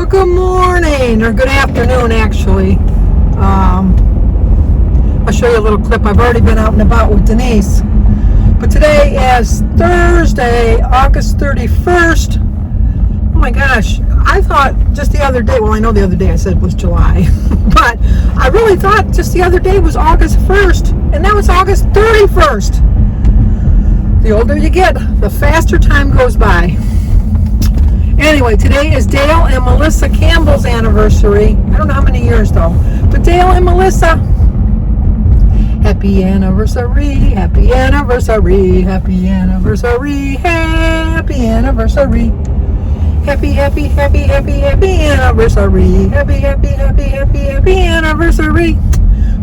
good morning, or good afternoon, actually. I'll show you a little clip. I've already been out and about with Denise. But today is Thursday, August 31st. Oh my gosh, I thought just the other day, well, I know the other day I said was July, but I really thought just the other day was August 1st, and now it's August 31st. The older you get, the faster time goes by. Anyway, today is Dale and Melissa Campbell's anniversary. I don't know how many years though, but Dale and Melissa, happy anniversary, happy anniversary, happy anniversary, happy anniversary. Happy, happy, happy, happy, happy anniversary. Happy, happy, happy, happy, happy anniversary.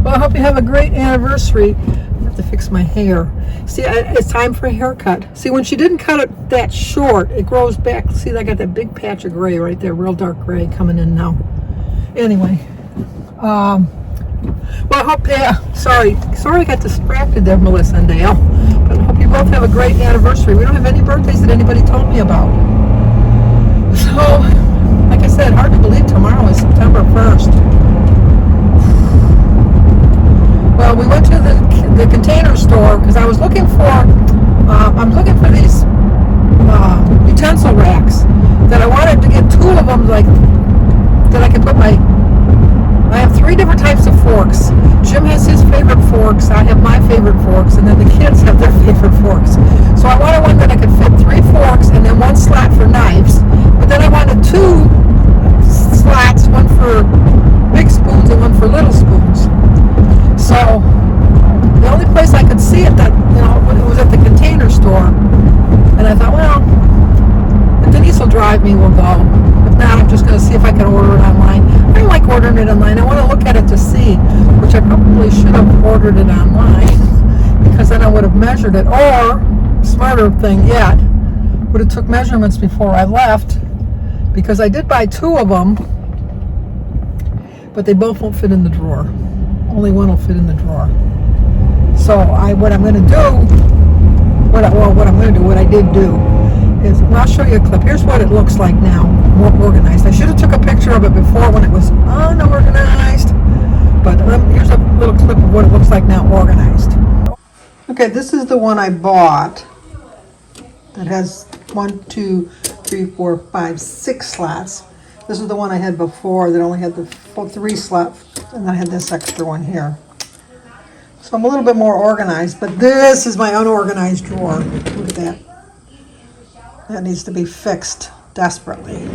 Well, I hope you have a great anniversary. I have to fix my hair. See, it's time for a haircut. See, when she didn't cut it that short, it grows back. See, I got that big patch of gray right there, real dark gray coming in now. Anyway, well, I hope, sorry I got distracted there, Melissa and Dale. But I hope you both have a great anniversary. We don't have any birthdays that anybody told me about. So, like I said, hard to believe tomorrow is September 1st. Well, we went to the container store because I was looking for, I'm looking for these utensil racks that I wanted to get two of them, like, that I could put I have three different types of forks. Jim has his favorite forks, I have my favorite forks, and then the kids have their favorite forks. So I wanted one that I could fit three forks and then one slot for knives. But then I wanted two slots, one for big spoons and one for little spoons. So the only place I could see it, that, it was at the container store. And I thought, well, if Denise will drive me, we'll go. If not, I'm just going to see if I can order it online. I don't like ordering it online. I want to look at it to see, which I probably should have ordered it online because then I would have measured it. Or, smarter thing yet, would have took measurements before I left, because I did buy two of them, but they both won't fit in the drawer. Only one will fit in the drawer. So what I did do is, well, I'll show you a clip. Here's what it looks like now, more organized. I should have took a picture of it before when it was unorganized, but here's a little clip of what it looks like now organized. Okay, this is the one I bought that has 1, 2, 3, 4, 5, 6 slots. This is the one I had before that only had the full 3 slots, and I had this extra one here. So I'm a little bit more organized, but this is my unorganized drawer. Look at that. That needs to be fixed desperately.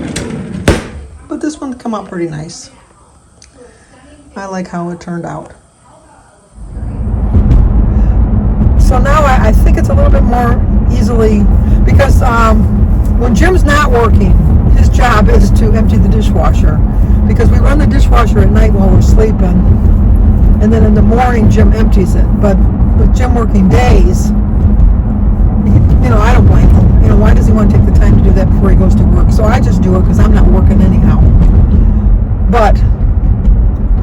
But this one come out pretty nice. I like how it turned out. So now I think it's a little bit more easily, because when Jim's not working, his job is to empty the dishwasher, because we run the dishwasher at night while we're sleeping, and then in the morning Jim empties it. But with Jim working days, I don't blame him. Why does he want to take the time to do that before he goes to work? So I just do it because I'm not working anyhow. But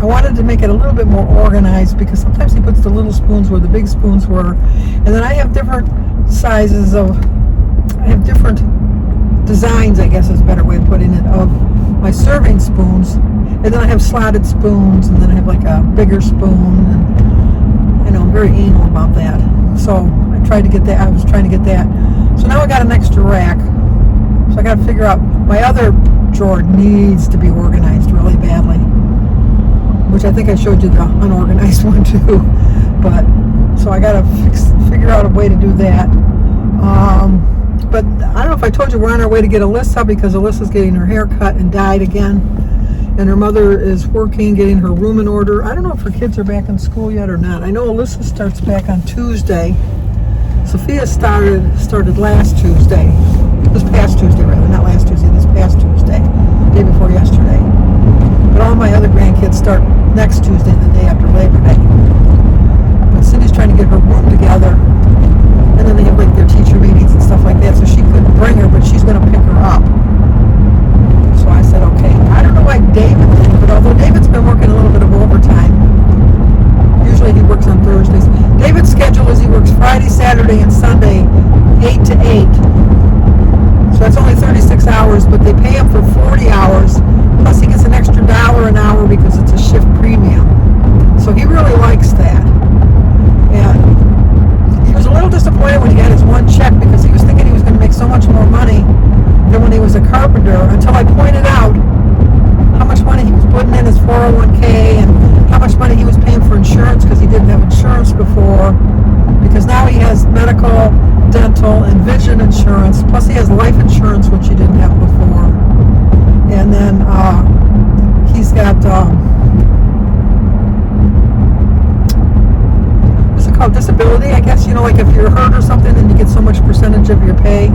I wanted to make it a little bit more organized, because sometimes he puts the little spoons where the big spoons were, and then I have different sizes I have different designs, I guess is a better way of putting it, of my serving spoons, and then I have slotted spoons, and then I have like a bigger spoon, and I'm very anal about that. So I was trying to get that. So now I got an extra rack, so I got to figure out, my other drawer needs to be organized really badly, which I think I showed you the unorganized one too. But so I got to figure out a way to do that. But I don't know if I told you, we're on our way to get Alyssa, because Alyssa's getting her hair cut and dyed again, and her mother is working, getting her room in order. I don't know if her kids are back in school yet or not. I know Alyssa starts back on Tuesday. Sophia started last Tuesday. This past Tuesday, rather, not last Tuesday, this past Tuesday, day before yesterday. But all my other grandkids start next Tuesday, the day after Labor Day. But Cindy's trying to get her room together, and then they have like their teacher meetings and stuff like that, so she couldn't bring her, but she's going to pick her up. So I said, okay. I don't know why David didn't, but although David's been working a little bit of overtime, usually he works on Thursdays. David's schedule is he works Friday, Saturday, and Sunday, 8 to 8. So that's only 36 hours, but they pay him for 40 hours 401k and how much money he was paying for insurance because he didn't have insurance before. Because now he has medical, dental, and vision insurance. Plus he has life insurance, which he didn't have before. And then he's got what's it called? Disability, I guess. You know, like if you're hurt or something, then you get so much percentage of your pay.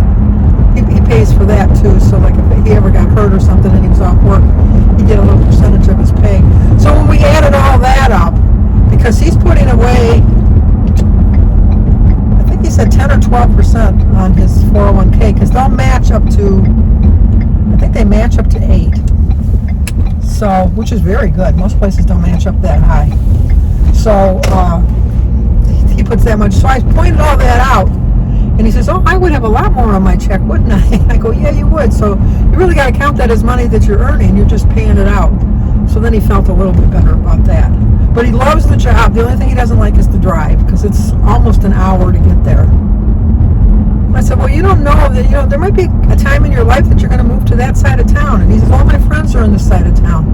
He pays for that too. So like if he ever got hurt or something and he was off work, he'd get a little percentage of his pay. So when we added all that up, because he's putting away, I think he said 10 or 12% on his 401k, because they'll match up to, I think they match up to 8. So, which is very good. Most places don't match up that high. So he puts that much. So I pointed all that out. And he says, oh, I would have a lot more on my check, wouldn't I? I go, yeah, you would. So you really got to count that as money that you're earning. You're just paying it out. So then he felt a little bit better about that. But he loves the job. The only thing he doesn't like is the drive, because it's almost an hour to get there. I said, well, you don't know that, you know, there might be a time in your life that you're going to move to that side of town. And he says, all my friends are on this side of town.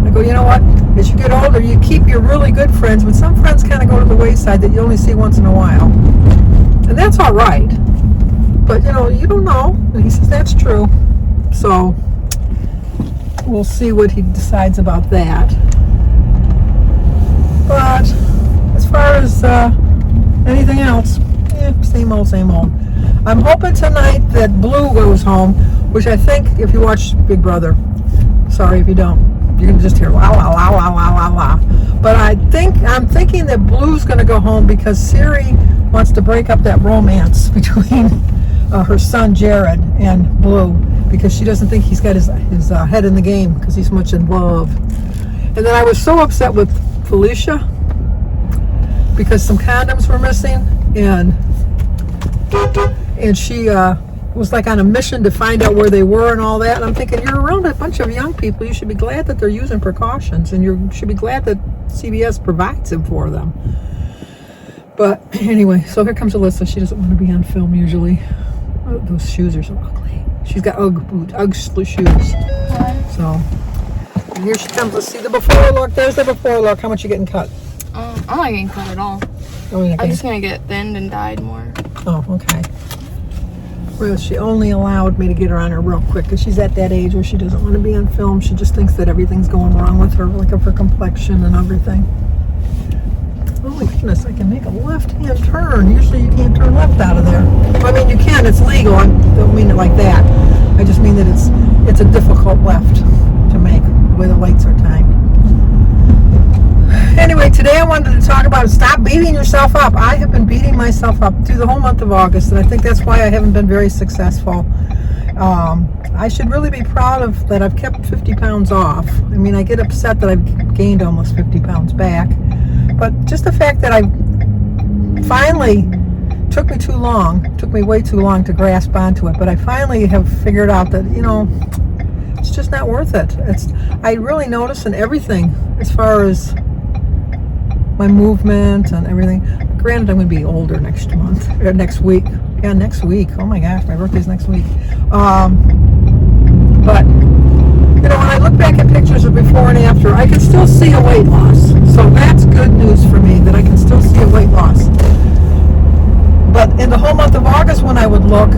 I go, you know what? As you get older, you keep your really good friends, but some friends kind of go to the wayside that you only see once in a while. And that's all right. But, you know, you don't know. And he says, that's true. So we'll see what he decides about that. But as far as anything else, same old, same old. I'm hoping tonight that Blue goes home, which I think, if you watch Big Brother, sorry if you don't, you're going to just hear la la la la la la la. But I'm thinking that Blue's going to go home because Siri wants to break up that romance between her son Jared and Blue, because she doesn't think he's got his head in the game because he's much in love. And then I was so upset with Felicia because some condoms were missing, and she was like on a mission to find out where they were and all that. And I'm thinking, you're around a bunch of young people. You should be glad that they're using precautions, and you should be glad that CBS provides them for them. But anyway, so here comes Alyssa. She doesn't want to be on film usually. Oh, those shoes are so ugly. She's got Ugg shoes. So and here she comes. Let's see the before look. There's the before look. How much you getting cut? I'm not getting cut at all. Oh, I'm just gonna get thinned and dyed more. Oh, okay. Well, she only allowed me to get her on her real quick because she's at that age where she doesn't want to be on film. She just thinks that everything's going wrong with her, like of her complexion and everything. Oh my goodness, I can make a left-hand turn. Usually you can't turn left out of there. Well, I mean, you can, it's legal. I don't mean it like that. I just mean that it's a difficult left to make the way the lights are timed. Anyway, today I wanted to talk about stop beating yourself up. I have been beating myself up through the whole month of August, and I think that's why I haven't been very successful. I should really be proud of that I've kept 50 pounds off. I mean, I get upset that I've gained almost 50 pounds back. But just the fact that I finally, took me way too long to grasp onto it, but I finally have figured out that, you know, it's just not worth it. I really notice in everything as far as my movement and everything. Granted, I'm going to be older next week. Yeah, next week. Oh my gosh, my birthday's next week. But you know, when I look back at pictures of before and after, I can still see a weight loss. So that's good news for me, that I can still see a weight loss. But in the whole month of August, when I would look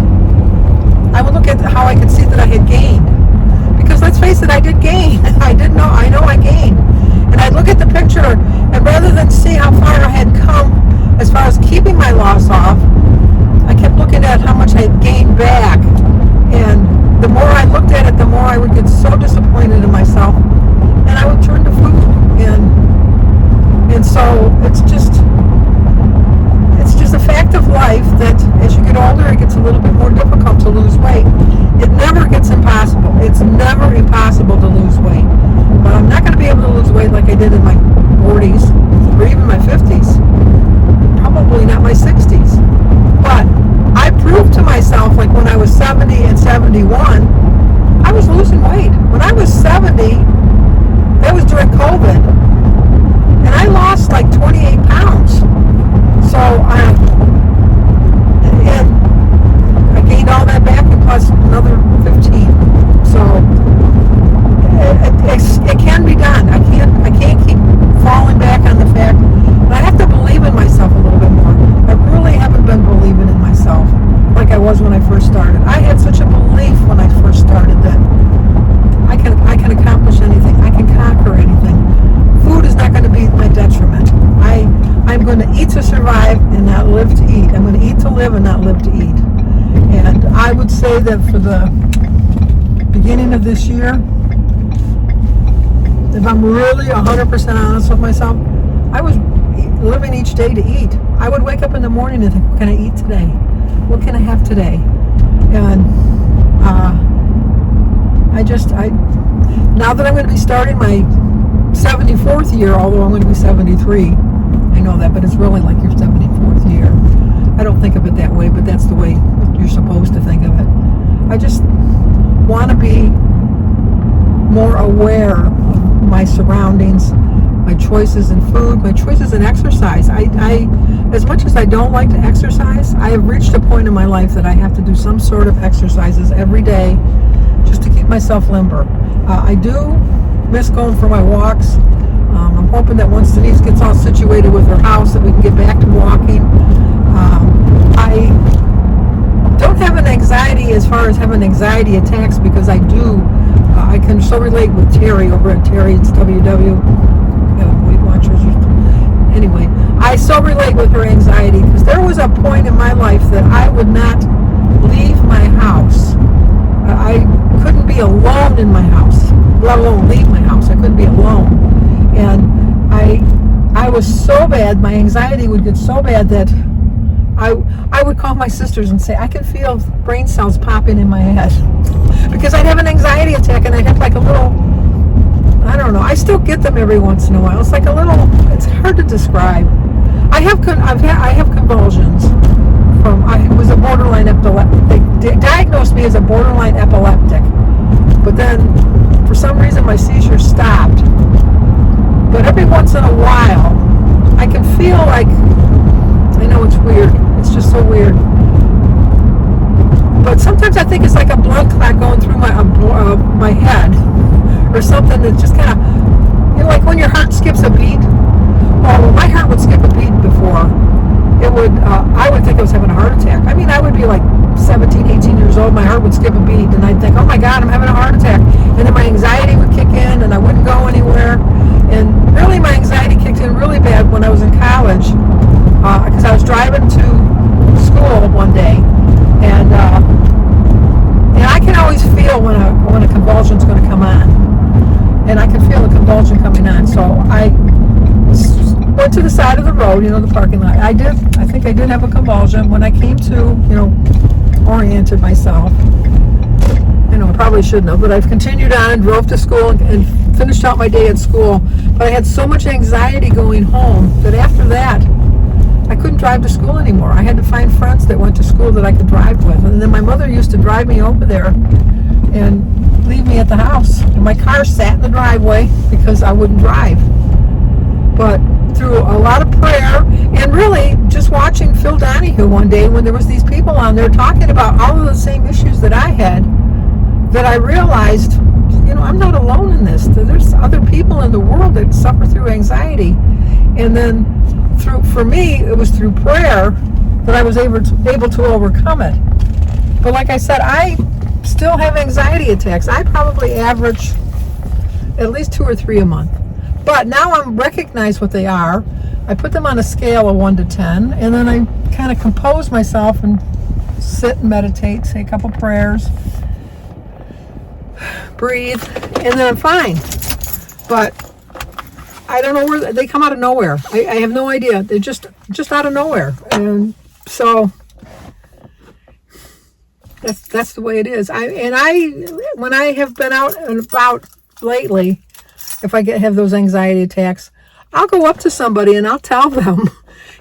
at how I could see that I had gained. Because let's face it, I did gain. I know I gained. And I'd look at the picture, and rather than see how far I had come as far as keeping my loss off, I kept looking at how much I had gained back. And the more I looked at it, the more I would get so disappointed in myself, and I would turn to food. And so it's just a fact of life that as you get older, it gets a little bit more difficult to lose weight. It never gets impossible. It's never impossible to lose weight. But I'm not going to be able to lose weight like I did in my 40s or even my 50s. Probably not my 60s. But I proved to myself, like when I was 70 and 71, I was losing weight. When I was 70, that was during COVID, and I lost like 28 pounds. So I gained all that back and plus another 15. So it can be done. say that for the beginning of this year, if I'm really 100% honest with myself, I was living each day to eat. I would wake up in the morning and think, what can I eat today? What can I have today? And now that I'm going to be starting my 74th year, although I'm going to be 73, I know that, but it's really like your 74th year. I don't think of it that way, but that's the way you're supposed to think of it. I just want to be more aware of my surroundings, my choices in food, my choices in exercise. I as much as I don't like to exercise, I have reached a point in my life that I have to do some sort of exercises every day just to keep myself limber. I do miss going for my walks. I'm hoping that once Denise gets all situated with her house that we can get back to walking. I don't have an anxiety as far as having anxiety attacks because I do. I can so relate with Terry over at Terry's WW Weight Watchers. Anyway, I so relate with her anxiety because there was a point in my life that I would not leave my house. I couldn't be alone in my house, let alone leave my house. I couldn't be alone. And I was so bad, my anxiety would get so bad that I would call my sisters and say, I can feel brain cells popping in my head. Because I'd have an anxiety attack and I'd have like a little, I don't know, I still get them every once in a while. It's like a little, it's hard to describe. I have convulsions from, I was a borderline epileptic. They diagnosed me as a borderline epileptic. But then, for some reason, my seizures stopped. But every once in a while, I can feel like, I know it's weird. It's just so weird. But sometimes I think it's like a blood clot going through my head or something that just kind of, you know, like when your heart skips a beat. Oh, my heart would skip a beat before. It would, I would think I was having a heart attack. I mean, I would be like 17, 18 years old, my heart would skip a beat, and I'd think, oh my God, I'm having a heart attack. And then my anxiety would kick in, and I wouldn't go anywhere. And really, my anxiety kicked in really bad when I was in college, because I was driving to school one day, and I can always feel when a convulsion's going to come on, and I can feel the convulsion coming on. So I went to the side of the road, you know, the parking lot. I think I did have a convulsion. When I came to, you know, oriented myself, you know, I probably shouldn't have, but I've continued on and drove to school and finished out my day at school. But I had so much anxiety going home that after that, I couldn't drive to school anymore. I had to find friends that went to school that I could drive with. And then my mother used to drive me over there and leave me at the house. And my car sat in the driveway because I wouldn't drive. But through a lot of prayer and really just watching Phil Donahue one day when there was these people on there talking about all of the same issues that I had, that I realized, you know, I'm not alone in this. There's other people in the world that suffer through anxiety. And then for me, it was through prayer that I was able to overcome it. But like I said, I still have anxiety attacks. I probably average at least 2 or 3 a month. But now I recognize what they are. I put them on a scale of 1 to 10, and then I kind of compose myself and sit and meditate, say a couple prayers, breathe, and then I'm fine. But I don't know where they come out of nowhere. I have no idea. They're just out of nowhere, and so that's the way it is. When I have been out and about lately, if I have those anxiety attacks, I'll go up to somebody and I'll tell them,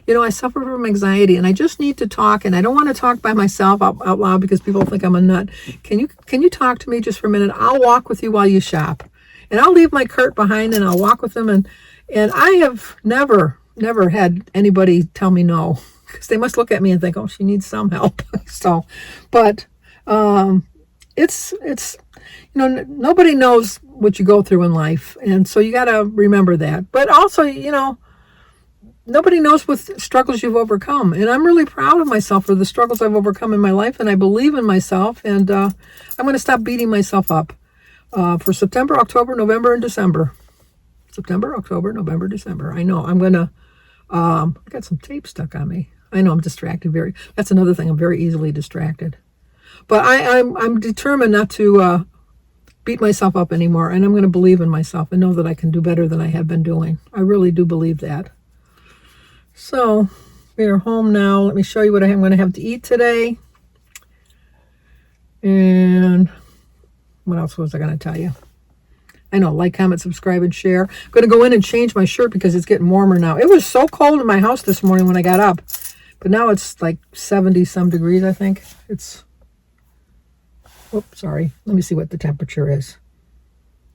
you know, I suffer from anxiety and I just need to talk, and I don't want to talk by myself out loud because people think I'm a nut. Can you talk to me just for a minute? I'll walk with you while you shop. And I'll leave my cart behind and I'll walk with them, and I have never had anybody tell me no, because they must look at me and think, oh, she needs some help. So, but it's you know, nobody knows what you go through in life, and so you got to remember that. But also, you know, nobody knows what struggles you've overcome, and I'm really proud of myself for the struggles I've overcome in my life, and I believe in myself, and I'm going to stop beating myself up for September, October, November, and December. September, October, November, December. I know I'm going to, I got some tape stuck on me. I know I'm distracted. That's another thing. I'm very easily distracted. But I'm determined not to beat myself up anymore, and I'm going to believe in myself and know that I can do better than I have been doing. I really do believe that. So we are home now. Let me show you what I'm going to have to eat today. And what else was I going to tell you? I know, like, comment, subscribe, and share. I'm going to go in and change my shirt because it's getting warmer now. It was so cold in my house this morning when I got up. But now it's like 70-some degrees, I think. Oops, sorry. Let me see what the temperature is.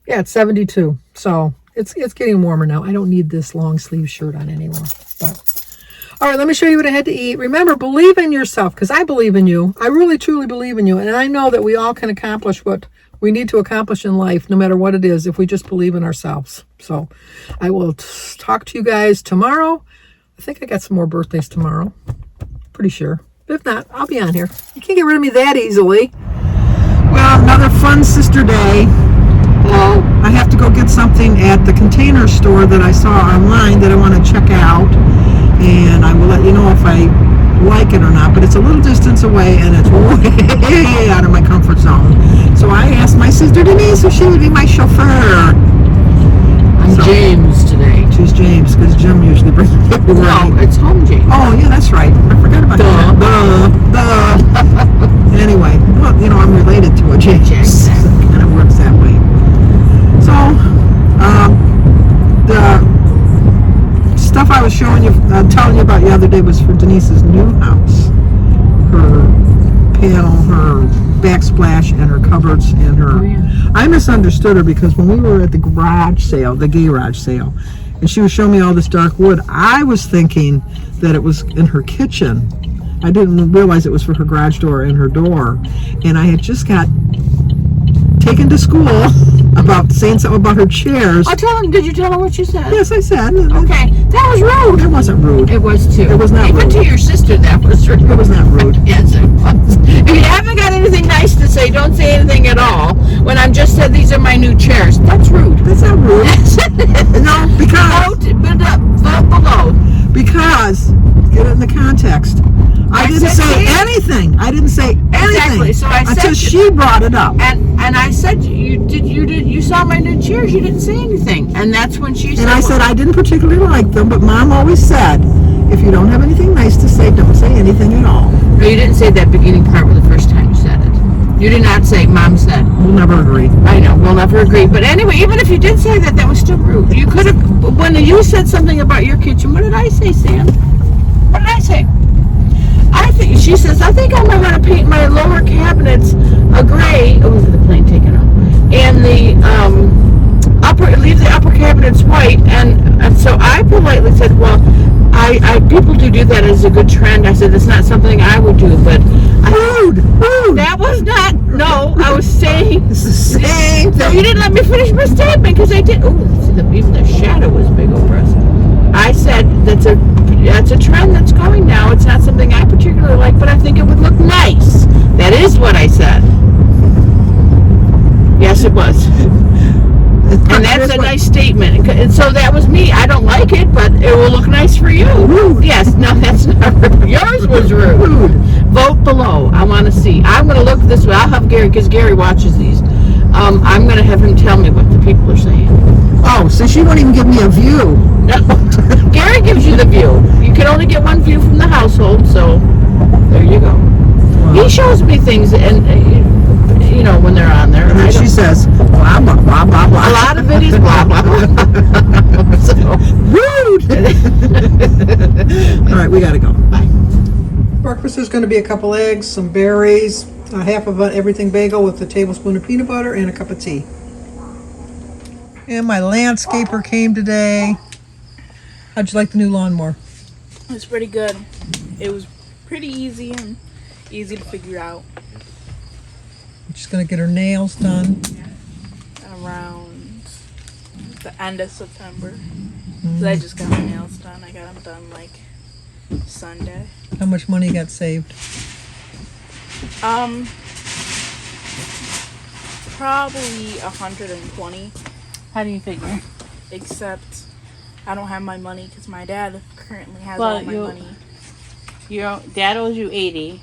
Yeah, it's 72. So it's getting warmer now. I don't need this long sleeve shirt on anymore. But all right, let me show you what I had to eat. Remember, believe in yourself, because I believe in you. I really, truly believe in you. And I know that we all can accomplish what we need to accomplish in life, no matter what it is, if we just believe in ourselves. So I will talk to you guys tomorrow. I think I got some more birthdays tomorrow. Pretty sure. But if not, I'll be on here. You can't get rid of me that easily. Well, another fun sister day. Well, I have to go get something at the Container Store that I saw online that I want to check out. And I will let you know if I like it or not. But it's a little distance away, and it's way out of my comfort zone. So I asked my sister Denise if she would be my chauffeur. I'm James today. She's James, because Jim usually brings me around. No, it's home James. Oh, yeah, that's right. I forgot about that. Anyway, well, you know, I'm related to a James. It kind of works that way. So, the stuff I was telling you about the other day was for Denise's new house. Her panel, her backsplash, and her cupboards, and her... Oh, yeah. I misunderstood her because when we were at the garage sale, the garage sale, and she was showing me all this dark wood, I was thinking that it was in her kitchen. I didn't realize it was for her garage door and her door. And I had just got taken to school about saying something about her chairs. Did you tell her what you said? Yes, I said. Okay, that was rude. It wasn't rude. It was too. It was not Even rude. to your sister, that was rude. It was not rude. Yes, it was. If you haven't got anything nice to say, don't say anything at all. When I'm just said these are my new chairs, that's rude. That's not rude. No, because... Vote below. Because, get it in the context. I didn't say anything. I didn't say anything. Exactly. So I said until she brought it up. And I said you saw my new chairs. You didn't say anything. And that's when she said. And I said I didn't particularly like them, but Mom always said, if you don't have anything nice to say, don't say anything at all. No, you didn't say that beginning part the first time you said it. You did not say. Mom said. We'll never agree. I know. We'll never agree. But anyway, even if you did say that, that was still rude. You could have. When you said something about your kitchen, what did I say, Sam? What did I say? She says, I think I'm going to paint my lower cabinets a gray. Oh, the plane taking off. And leave the upper cabinets white. And so I politely said, well, people do that as a good trend. I said, it's not something I would do, but rude. That was not. No, I was saying it's the same thing. No, you didn't let me finish my statement because I did. Oh, even the shadow was big over us. I said that's a trend that's going now. It's not something I particularly like, but I think it would look nice. That is what I said. Yes, it was. And that's a nice statement. And so that was me. I don't like it, but it will look nice for you. Rude. Yes, no, that's not rude. Yours was rude. Vote below. I want to see. I'm going to look this way. I'll have Gary, because Gary watches these. I'm going to have him tell me what the people are saying. Oh, so she won't even give me a view. No. Gary gives you the view. You can only get one view from the household, so there you go. Wow. He shows me things, and you know, when they're on there. And then she says, blah, blah, blah, blah, blah. A lot of it is blah, blah, blah. So, rude! All right, we got to go. Bye. Breakfast is going to be a couple eggs, some berries, a half of an everything bagel with a tablespoon of peanut butter, and a cup of tea. And my landscaper came today. How'd you like the new lawnmower? It was pretty good. It was pretty easy and easy to figure out. She's going to get her nails done. Around the end of September. So I just got my nails done. I got them done like Sunday. How much money you got saved? Probably 120. How do you figure? Except I don't have my money because my dad currently has Well, all my money. Your dad owes you 80.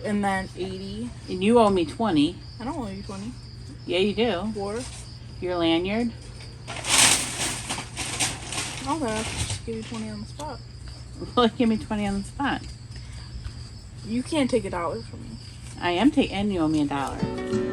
and then 80. And you owe me 20. I don't owe you 20. Yeah, you do. For Your lanyard. I'll have to just give you 20 on the spot. Well, give me 20 on the spot. You can't take $1 from me. I am taking, and you owe me $1.